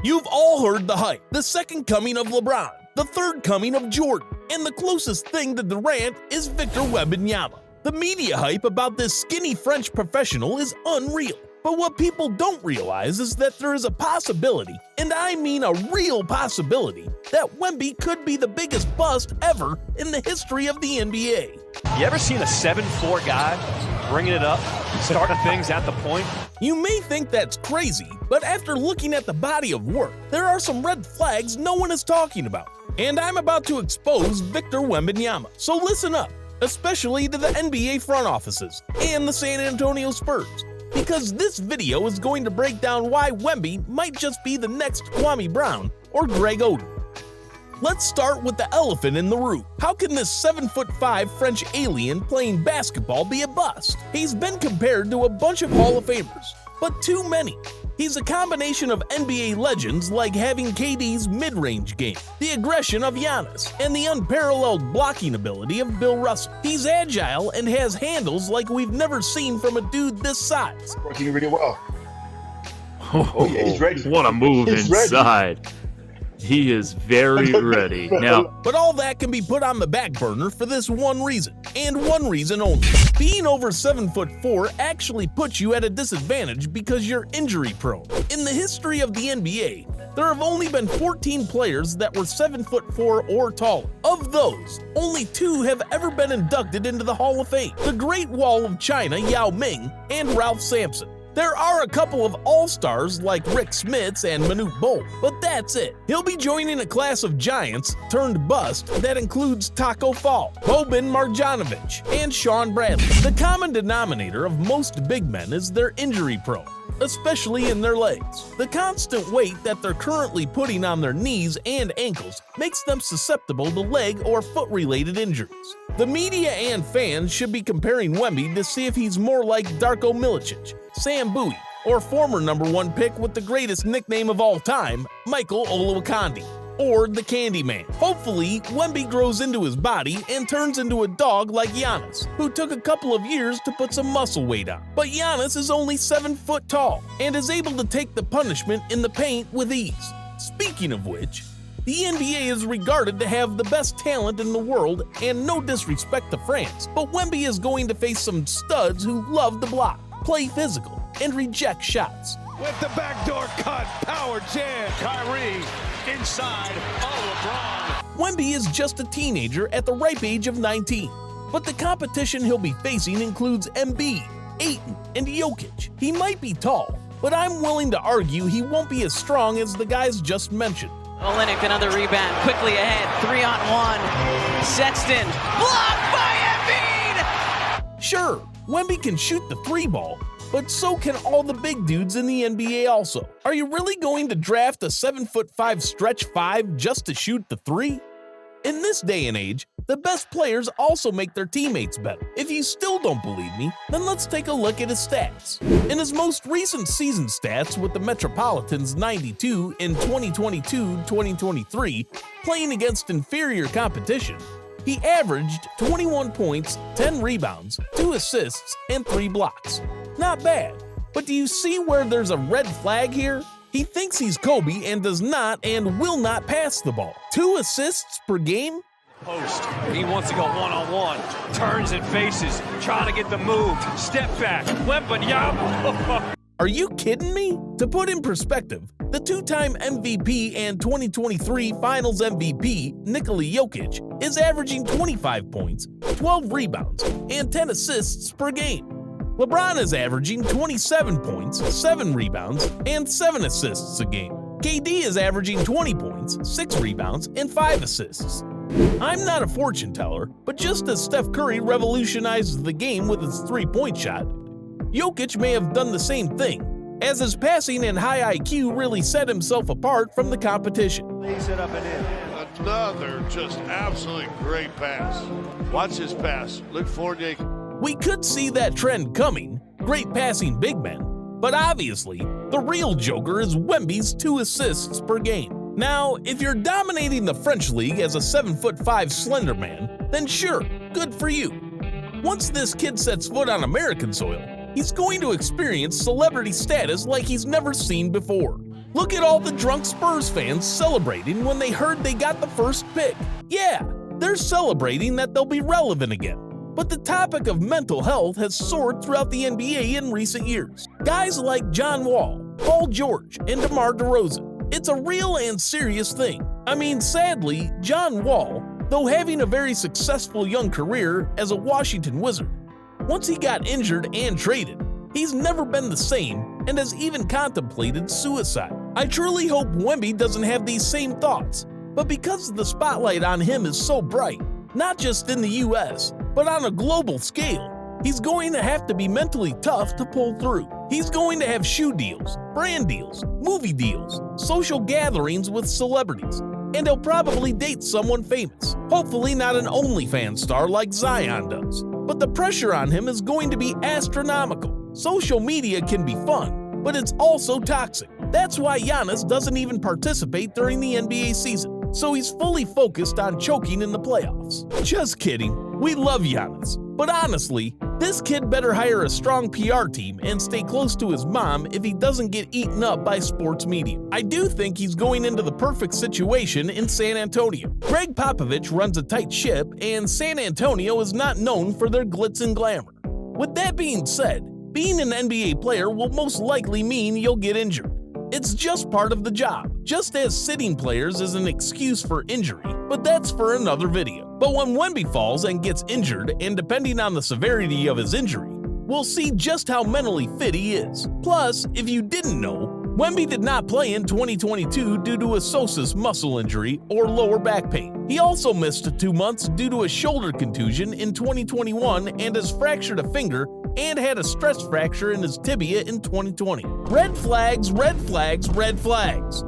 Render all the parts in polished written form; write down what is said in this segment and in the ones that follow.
You've all heard the hype, the second coming of LeBron, the third coming of Jordan, and the closest thing to Durant is Victor Wembanyama. The media hype about this skinny French professional is unreal. But what people don't realize is that there is a possibility, and I mean a real possibility, that Wemby could be the biggest bust ever in the history of the NBA. You ever seen a 7'4" guy bringing it up, starting things at the point? You may think that's crazy, but after looking at the body of work, there are some red flags no one is talking about. And I'm about to expose Victor Wembanyama, so listen up, especially to the NBA front offices and the San Antonio Spurs. Because this video is going to break down why Wemby might just be the next Kwame Brown or Greg Oden. Let's start with the elephant in the room. How can this 7'5" French alien playing basketball be a bust? He's been compared to a bunch of Hall of Famers, but too many. He's a combination of NBA legends like having KD's mid-range game, the aggression of Giannis, and the unparalleled blocking ability of Bill Russell. He's agile and has handles like we've never seen from a dude this size. Working really well. Oh yeah, he's ready. What a move He's inside. Ready. He is very ready. Now, but all that can be put on the back burner for this one reason, and one reason only. Being over 7'4" actually puts you at a disadvantage because you're injury prone. In the history of the NBA, there have only been 14 players that were 7'4" or taller. Of those, only 2 have ever been inducted into the Hall of Fame: the Great Wall of China Yao Ming and Ralph Sampson. There are a couple of all-stars like Rick Smits and Manute Bol, but that's it. He'll be joining a class of giants turned bust that includes Taco Fall, Boban Marjanovic, and Sean Bradley. The common denominator of most big men is they're injury prone, especially in their legs. The constant weight that they're currently putting on their knees and ankles makes them susceptible to leg or foot-related injuries. The media and fans should be comparing Wemby to see if he's more like Darko Milicic, Sam Bowie, or former #1 pick with the greatest nickname of all time, Michael Olowokandi, or the Candyman. Hopefully, Wemby grows into his body and turns into a dog like Giannis, who took a couple of years to put some muscle weight on. But Giannis is only 7 foot tall and is able to take the punishment in the paint with ease. Speaking of which, the NBA is regarded to have the best talent in the world, and no disrespect to France, but Wemby is going to face some studs who love to block, play physical, and reject shots. With the backdoor cut, power jam. Kyrie inside. Oh, LeBron. Wemby is just a teenager at the ripe age of 19, but the competition he'll be facing includes Embiid, Ayton, and Jokic. He might be tall, but I'm willing to argue he won't be as strong as the guys just mentioned. Olynyk, another rebound, quickly ahead, 3-on-1. Sexton, blocked by Embiid! Sure, Wemby can shoot the 3 ball, but so can all the big dudes in the NBA also. Are you really going to draft a 7'5" stretch 5 just to shoot the 3? In this day and age, the best players also make their teammates better. If you still don't believe me, then let's take a look at his stats. In his most recent season stats with the Metropolitans 92 in 2022-2023, playing against inferior competition, he averaged 21 points, 10 rebounds, 2 assists, and 3 blocks. Not bad, but do you see where there's a red flag here? He thinks he's Kobe and does not and will not pass the ball. 2 assists per game? Post. He wants to go one-on-one. Turns and faces. Trying to get the move. Step back. Wembanyama. Are you kidding me? To put in perspective, the 2-time MVP and 2023 Finals MVP, Nikola Jokic, is averaging 25 points, 12 rebounds, and 10 assists per game. LeBron is averaging 27 points, 7 rebounds, and 7 assists a game. KD is averaging 20 points, 6 rebounds, and 5 assists. I'm not a fortune teller, but just as Steph Curry revolutionized the game with his 3-point shot, Jokic may have done the same thing, as his passing and high IQ really set himself apart from the competition. Lays it up and in. Another just absolutely great pass. Watch his pass. Look for Nick. We could see that trend coming, great passing big men, but obviously, the real joker is Wemby's 2 assists per game. Now, if you're dominating the French league as a 7'5" slender man, then sure, good for you. Once this kid sets foot on American soil, he's going to experience celebrity status like he's never seen before. Look at all the drunk Spurs fans celebrating when they heard they got the first pick. Yeah, they're celebrating that they'll be relevant again. But the topic of mental health has soared throughout the NBA in recent years. Guys like John Wall, Paul George, and DeMar DeRozan. It's a real and serious thing. I mean, sadly, John Wall, though having a very successful young career as a Washington Wizard, once he got injured and traded, he's never been the same and has even contemplated suicide. I truly hope Wemby doesn't have these same thoughts, but because the spotlight on him is so bright, not just in the US, but on a global scale, he's going to have to be mentally tough to pull through. He's going to have shoe deals, brand deals, movie deals, social gatherings with celebrities, and he'll probably date someone famous. Hopefully not an OnlyFans star like Zion does. But the pressure on him is going to be astronomical. Social media can be fun, but it's also toxic. That's why Giannis doesn't even participate during the NBA season, so he's fully focused on choking in the playoffs. Just kidding, we love Giannis. But honestly, this kid better hire a strong PR team and stay close to his mom if he doesn't get eaten up by sports media. I do think he's going into the perfect situation in San Antonio. Greg Popovich runs a tight ship, and San Antonio is not known for their glitz and glamour. With that being said, being an NBA player will most likely mean you'll get injured. It's just part of the job, just as sitting players is an excuse for injury, but that's for another video. But when Wemby falls and gets injured, and depending on the severity of his injury, we'll see just how mentally fit he is. Plus, if you didn't know, Wemby did not play in 2022 due to a psoas muscle injury or lower back pain. He also missed 2 months due to a shoulder contusion in 2021 and has fractured a finger and had a stress fracture in his tibia in 2020. Red flags, red flags, red flags.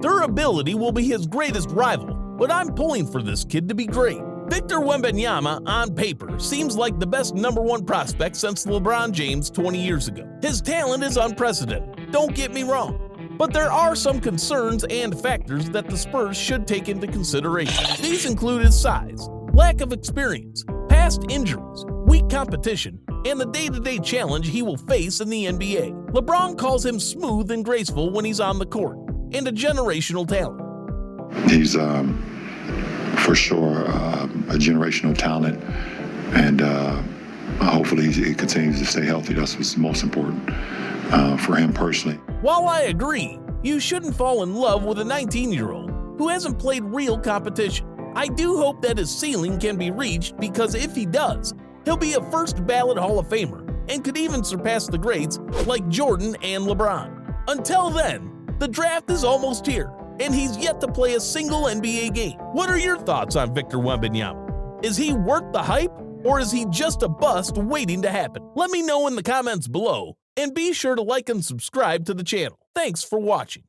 Durability will be his greatest rival, but I'm pulling for this kid to be great. Victor Wembanyama, on paper, seems like the best #1 prospect since LeBron James 20 years ago. His talent is unprecedented, don't get me wrong. But there are some concerns and factors that the Spurs should take into consideration. These include his size, lack of experience, past injuries, weak competition, and the day-to-day challenge he will face in the NBA. LeBron calls him smooth and graceful when he's on the court, and a generational talent. He's for sure a generational talent, and hopefully he continues to stay healthy. That's what's most important for him personally. While I agree, you shouldn't fall in love with a 19-year-old who hasn't played real competition. I do hope that his ceiling can be reached, because if he does, he'll be a first-ballot Hall of Famer and could even surpass the greats like Jordan and LeBron. Until then, the draft is almost here, and he's yet to play a single NBA game. What are your thoughts on Victor Wembanyama? Is he worth the hype, or is he just a bust waiting to happen? Let me know in the comments below, and be sure to like and subscribe to the channel. Thanks for watching.